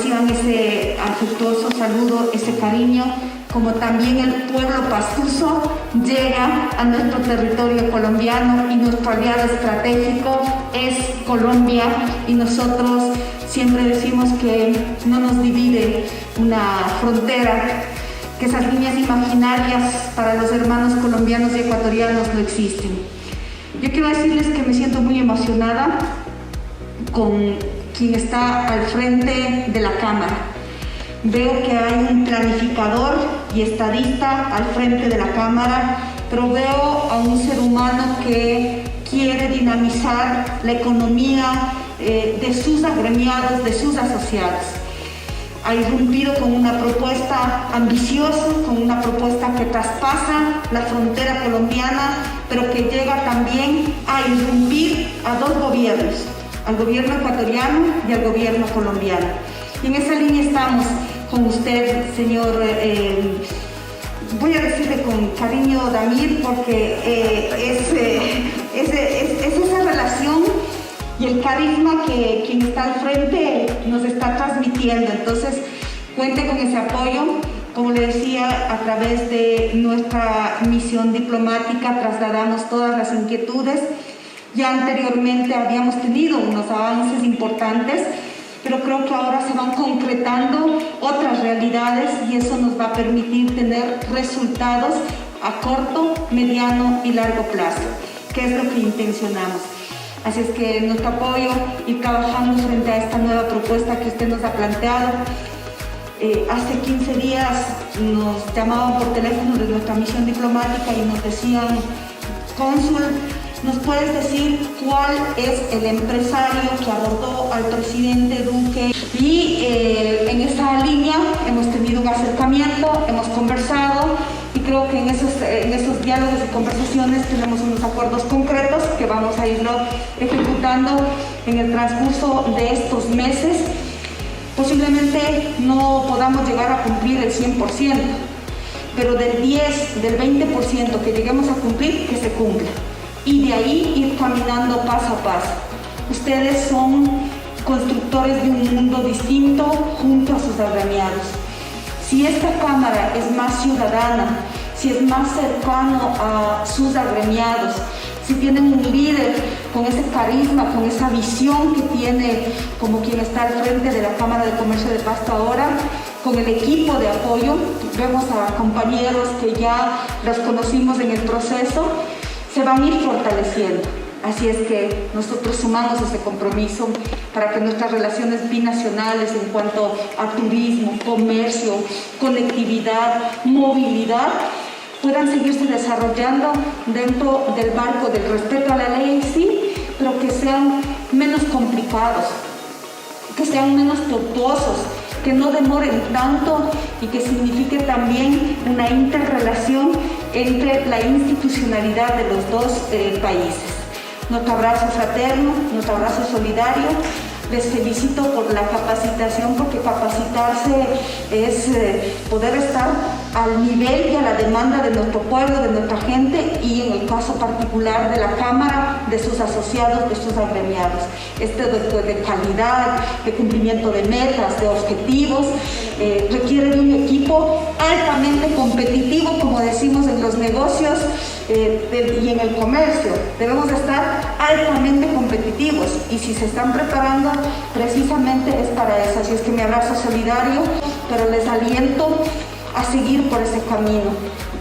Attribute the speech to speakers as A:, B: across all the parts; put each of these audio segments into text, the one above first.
A: reciban ese afectuoso saludo, ese cariño, como también el pueblo pastuso llega a nuestro territorio colombiano y nuestro aliado estratégico es Colombia, y nosotros siempre decimos que no nos divide una frontera, que esas líneas imaginarias para los hermanos colombianos y ecuatorianos no existen. Yo quiero decirles que me siento muy emocionada con quien está al frente de la Cámara. Veo que hay un planificador y estadista al frente de la Cámara, pero veo a un ser humano que quiere dinamizar la economía de sus agremiados, de sus asociados. Ha irrumpido con una propuesta ambiciosa, con una propuesta que traspasa la frontera colombiana, pero que llega también a irrumpir a dos gobiernos, al gobierno ecuatoriano y al gobierno colombiano. Y en esa línea estamos con usted, señor, voy a decirle con cariño Damir, porque es esa relación y el carisma que quien está al frente nos está transmitiendo. Entonces, cuente con ese apoyo. Como le decía, a través de nuestra misión diplomática trasladamos todas las inquietudes. Ya anteriormente habíamos tenido unos avances importantes, pero creo que ahora se van concretando otras realidades y eso nos va a permitir tener resultados a corto, mediano y largo plazo, que es lo que intencionamos. Así es que nuestro apoyo, ir trabajando frente a esta nueva propuesta que usted nos ha planteado. Hace 15 días nos llamaban por teléfono de nuestra misión diplomática y nos decían: cónsul, ¿nos puedes decir cuál es el empresario que abordó al presidente Duque? Y en esa línea hemos tenido un acercamiento, hemos conversado y creo que en esos diálogos y conversaciones tenemos unos acuerdos concretos que vamos a irlo ejecutando en el transcurso de estos meses. Posiblemente no podamos llegar a cumplir el 100%, pero del 10, del 20% que lleguemos a cumplir, que se cumpla. Y de ahí ir caminando paso a paso. Ustedes son constructores de un mundo distinto junto a sus agremiados. Si esta Cámara es más ciudadana, si es más cercano a sus agremiados, si tienen un líder con ese carisma, con esa visión que tiene como quien está al frente de la Cámara de Comercio de Pasto ahora, con el equipo de apoyo, vemos a compañeros que ya los conocimos en el proceso, se van a ir fortaleciendo. Así es que nosotros sumamos ese compromiso para que nuestras relaciones binacionales en cuanto a turismo, comercio, conectividad, movilidad, puedan seguirse desarrollando dentro del marco del respeto a la ley en sí, pero que sean menos complicados, que sean menos tortuosos, que no demoren tanto y que signifique también una interrelación entre la institucionalidad de los dos países. Nuestro abrazo fraterno, nuestro abrazo solidario. Les felicito por la capacitación, porque capacitarse es poder estar al nivel y a la demanda de nuestro pueblo, de nuestra gente y en el caso particular de la Cámara, de sus asociados, de sus agremiados. De calidad, de cumplimiento de metas, de objetivos, requiere de un equipo altamente competitivo, como decimos en los negocios y en el comercio. Debemos estar altamente competitivos y si se están preparando precisamente es para eso. Así es que mi abrazo solidario, pero les aliento a seguir por ese camino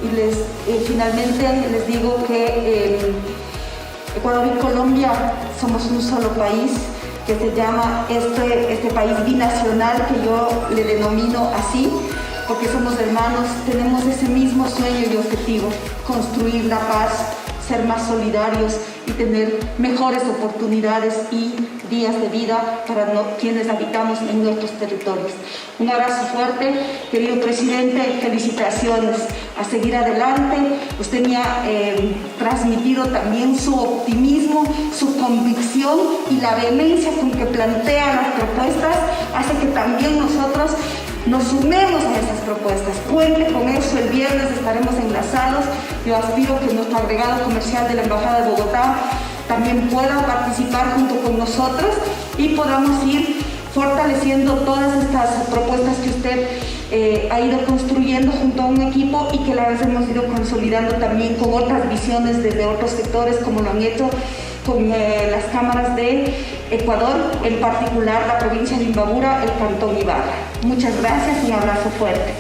A: y finalmente les digo que Ecuador y Colombia somos un solo país, que se llama este país binacional, que yo le denomino así porque somos hermanos, tenemos ese mismo sueño y objetivo: construir la paz, ser más solidarios y tener mejores oportunidades y días de vida para quienes habitamos en nuestros territorios. Un abrazo fuerte, querido presidente, felicitaciones, a seguir adelante. Usted me ha transmitido también su optimismo, su convicción y la vehemencia con que plantea las propuestas, hace que también nosotros nos sumemos a esas propuestas. Cuente con eso, el viernes estaremos enlazados. Yo aspiro que nuestro agregado comercial de la Embajada de Bogotá también pueda participar junto con nosotros y podamos ir fortaleciendo todas estas propuestas que usted ha ido construyendo junto a un equipo y que las hemos ido consolidando también con otras visiones desde otros sectores, como lo han hecho con las cámaras de Ecuador, en particular la provincia de Imbabura, el cantón Ibarra. Muchas gracias y un abrazo fuerte.